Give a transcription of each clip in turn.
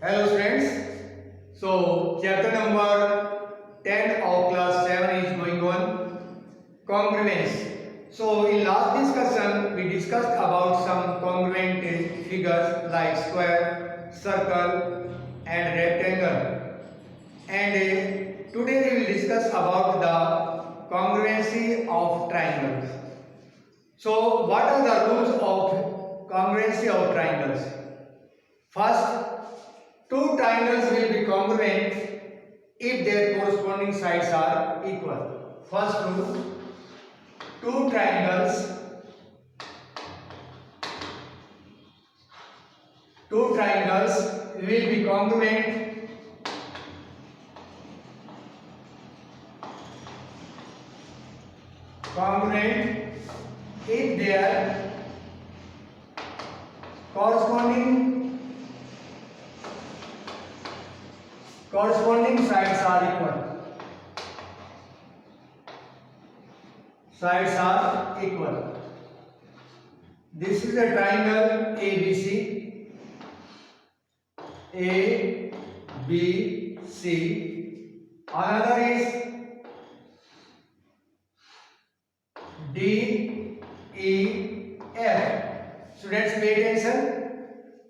Hello friends. So chapter number 10 of class 7 is going on, congruence. So in last discussion we discussed about some congruent figures like square, circle and rectangle. And today we will discuss about the congruency of triangles. So what are the rules of congruency of triangles? First, two triangles will be congruent if their corresponding sides are equal. First rule, two triangles will be congruent if their corresponding sides are equal. This is a triangle ABC. Another is DEF. Students pay attention.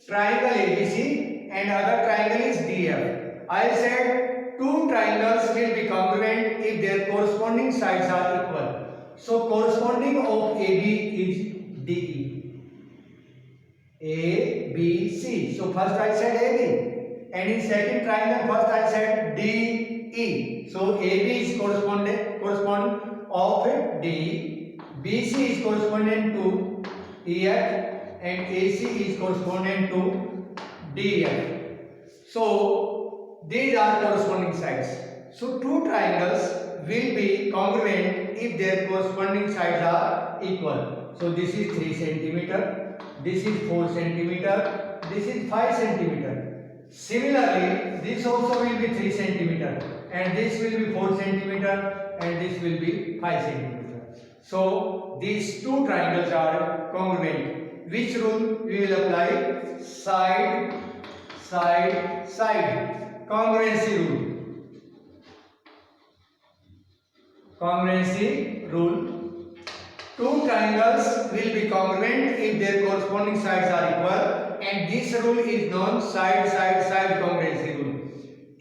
Triangle ABC and other triangle is DF. I said two triangles will be congruent if their corresponding sides are equal. So corresponding of AB is DE. ABC. So first I said AB, and in second triangle first I said DE. So AB is correspondent of DE, BC is correspondent to EF, and AC is correspondent to DF. So these are corresponding sides. So two triangles will be congruent if their corresponding sides are equal. So this is 3 centimeter, this is 4 centimeter, this is 5 centimeter. Similarly, this also will be 3 centimeter, and this will be 4 centimeter, and this will be 5 centimeter. So these two triangles are congruent. Which rule we will apply? Side. Congruency rule. Two triangles will be congruent if their corresponding sides are equal, and this rule is known side congruency rule.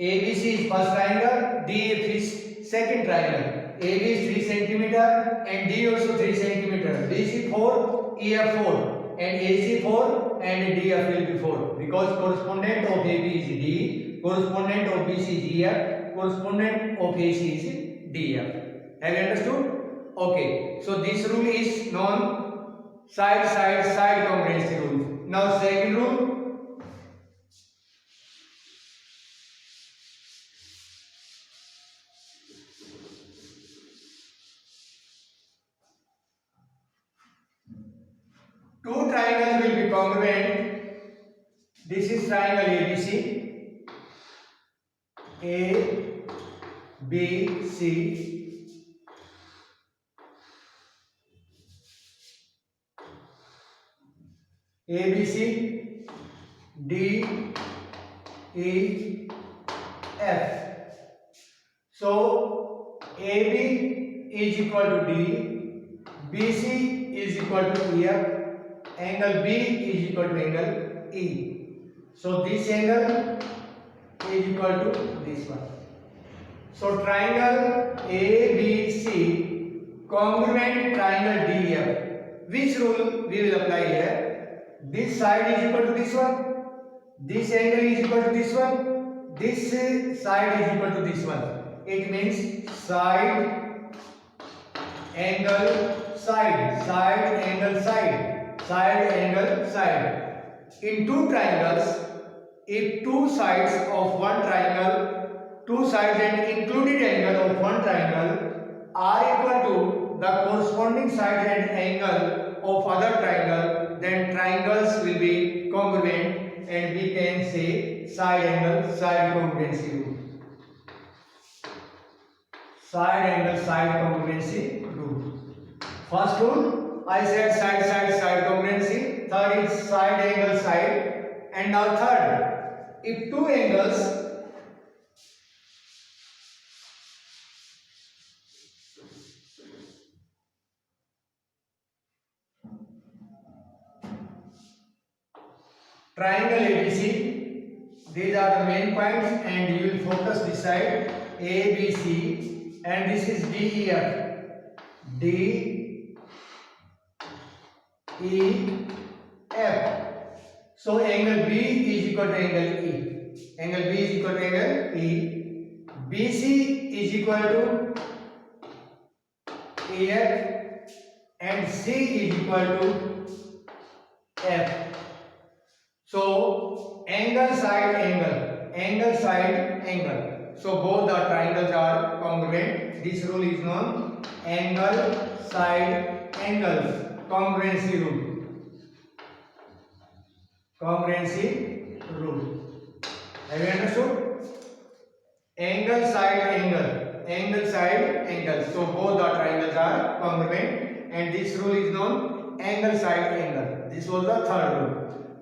ABC is first triangle, DF is second triangle. AB is 3 centimeter and D also 3 centimeter. BC 4, EF 4, and AC 4 and DF will be 4, because correspondent of AB is D, correspondent of BC is EF, correspondent of AC is DF. Have you understood? Okay. So this rule is known side congruency rule. Now second rule. Two triangles will be congruent. This is triangle ABC. ABC. DEF. So AB is equal to D, BC is equal to EF, angle B is equal to angle E. So this angle is equal to this one. So triangle ABC congruent triangle DEF. Which rule we will apply here? This side is equal to this one, this angle is equal to this one, this side is equal to this one. It means side angle side. In two triangles, if two sides of one triangle, two sides and included angle of one triangle are equal to the corresponding side and angle of other triangle, then triangles will be congruent, and we can say side congruency rule. Side congruency rule. First rule, I said side congruency. Third is side angle side. And now third, if two angles triangle ABC, these are the main points and you will focus this side ABC and this is DEF. DEF. So angle B is equal to angle E. Angle B is equal to angle E. BC is equal to AF and C is equal to F. So angle side angle, angle side angle. So both the triangles are congruent. This rule is known angle side angle congruency rule. Congruency rule. Have you understood? Angle side angle, angle side angle. So both the triangles are congruent and this rule is known angle side angle. This was the third rule.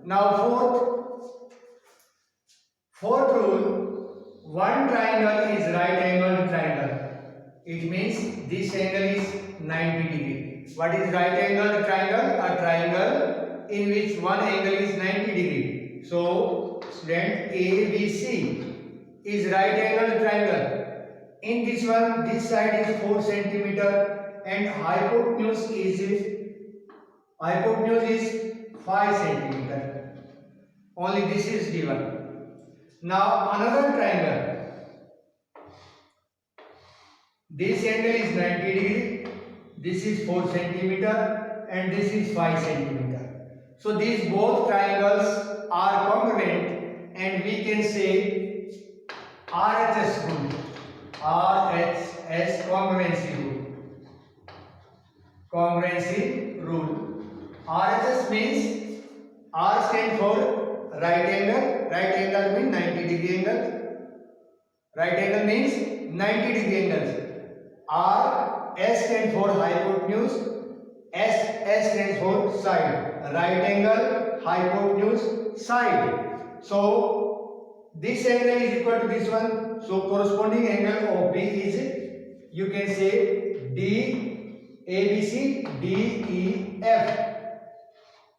Now fourth rule, one triangle is right angled triangle. It means this angle is 90 degree. What is right angled triangle? A triangle in which one angle is 90 degree. So student, ABC is right angled triangle. In this one, this side is 4 centimeter and hypotenuse is 5 centimeter. Only this is given. Now another triangle. This angle is 90 degree. This is 4 centimeter and this is 5 centimeter. So these both triangles are congruent and we can say RHS rule. RHS congruency rule. Congruency rule. RHS means R stands for right angle. Right angle means 90 degree angle. Right angle means 90 degree angles. R, S stands for hypotenuse. S stands for side. Right angle, hypotenuse, side. So this angle is equal to this one. So corresponding angle of B is, you can say D, ABC, DEF.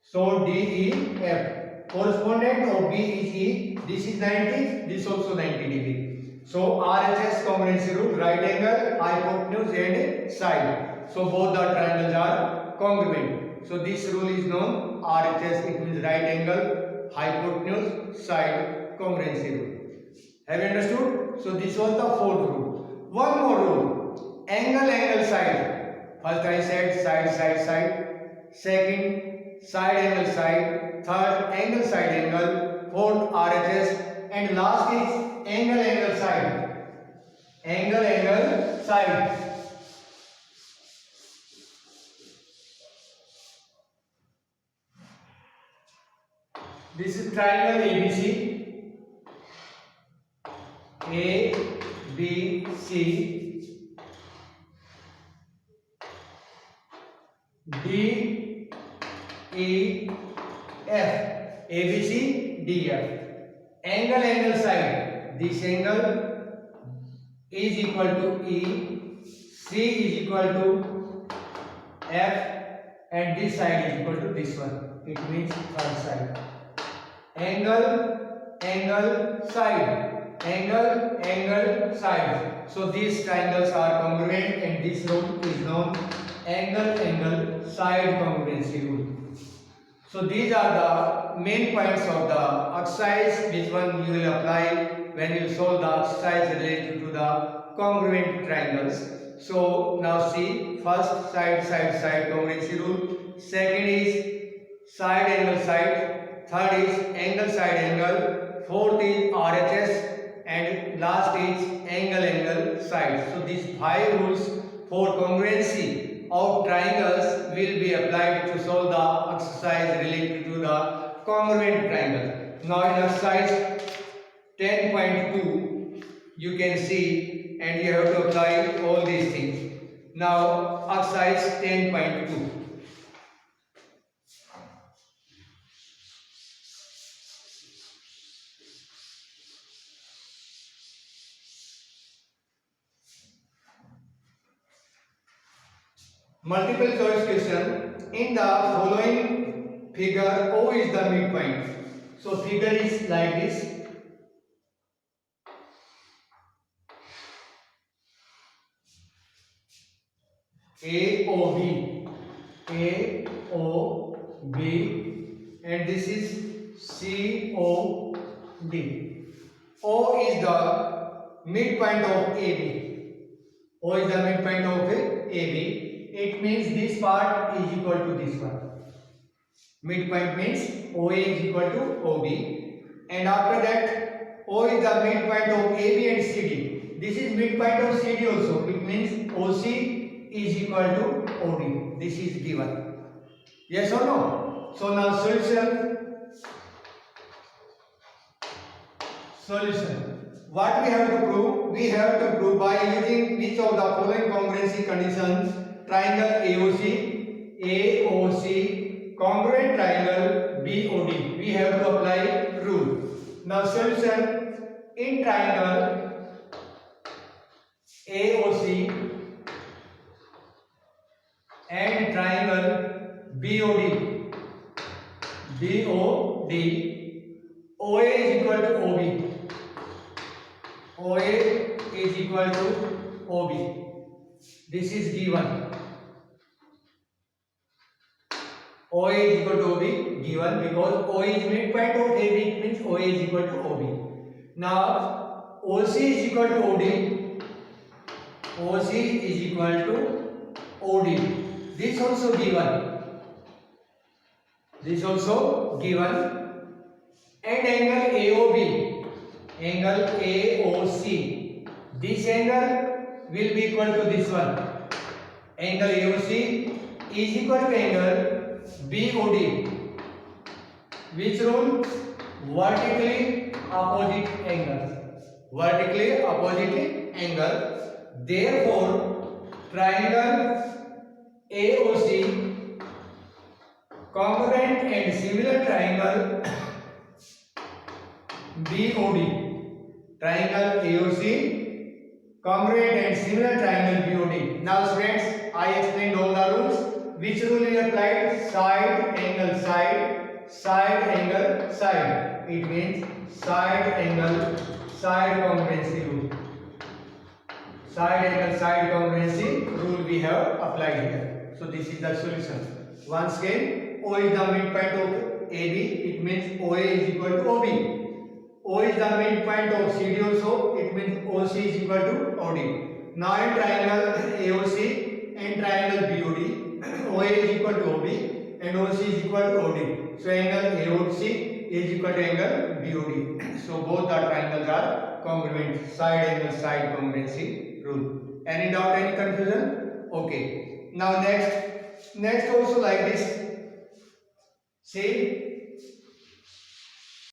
So DEF. Correspondent of B is E. This is 90. This also 90 degree. So RHS congruency rule, right angle, hypotenuse and side. So both the triangles are congruent. So this rule is known RHS. It means right angle, hypotenuse, side congruency rule. Have you understood? So this was the fourth rule. One more rule. Angle, angle, side. First I said side. Second, side angle, side. Third, angle, side angle. Fourth, RHS. And last is angle, angle, side. Angle, angle, side. This is triangle ABC. A, B, C, D, E, F. ABC, DF. Angle, angle, side. This angle is equal to E, C is equal to F, and this side is equal to this one. It means third side. Angle, angle, side. Angle, angle, side. So these triangles are congruent and this rule is known angle, angle, side congruency rule. So these are the main points of the exercise. Which one you will apply when you solve the exercise related to the congruent triangles. So now see, first side congruency rule. Second is side angle side. Third is angle side angle. Fourth is RHS. And last is angle side. So these 5 rules for congruency of triangles will be applied to solve the exercise related to the congruent triangle. Now in exercise 10.2 you can see, and you have to apply all these things. Now exercise 10.2. Multiple choice question. In the following figure, O is the midpoint. So figure is like this. AOB, AOB, and this is COD. O is the midpoint of AB. O is the midpoint of AB. It means this part is equal to this one. Midpoint means OA is equal to OB. And after that, O is the midpoint of AB and CD. This is midpoint of CD also. It means OC is equal to OD. This is given. Yes or no? So now solution. What we have to prove? We have to prove by using which of the following congruency conditions: triangle AOC, congruent triangle BOD. We have to apply rule. Now solution: in triangle AOC and triangle BOD, OA is equal to OB. OA is equal to OB. This is given. OA is equal to OB given because O is midpoint of AB. It means OA is equal to OB. Now OC is equal to OD. OC is equal to OD. This also given. This also given. And angle AOB, angle AOC, this angle will be equal to this one. Angle AOC is equal to angle BOD. Which rule? Vertically opposite angles. Vertically opposite angle. Therefore, triangle AOC, congruent and similar triangle BOD. Triangle AOC, congruent and similar triangle BOD. Now students, I explained all the rules. Which rule is applied? Side angle side, side angle side. It means side angle side congruency rule. Side angle side congruency rule we have applied here. So this is the solution. Once again, O is the midpoint of AB. It means OA is equal to OB. O is the midpoint of CD also. It means OC is equal to OD. Now in triangle AOC and triangle BOD, OA is equal to OB and OC is equal to OD. So angle AOC is equal to angle BOD. So both the triangles are congruent. Side angle side congruency rule. Any doubt, any confusion? Okay. Now next also like this. See.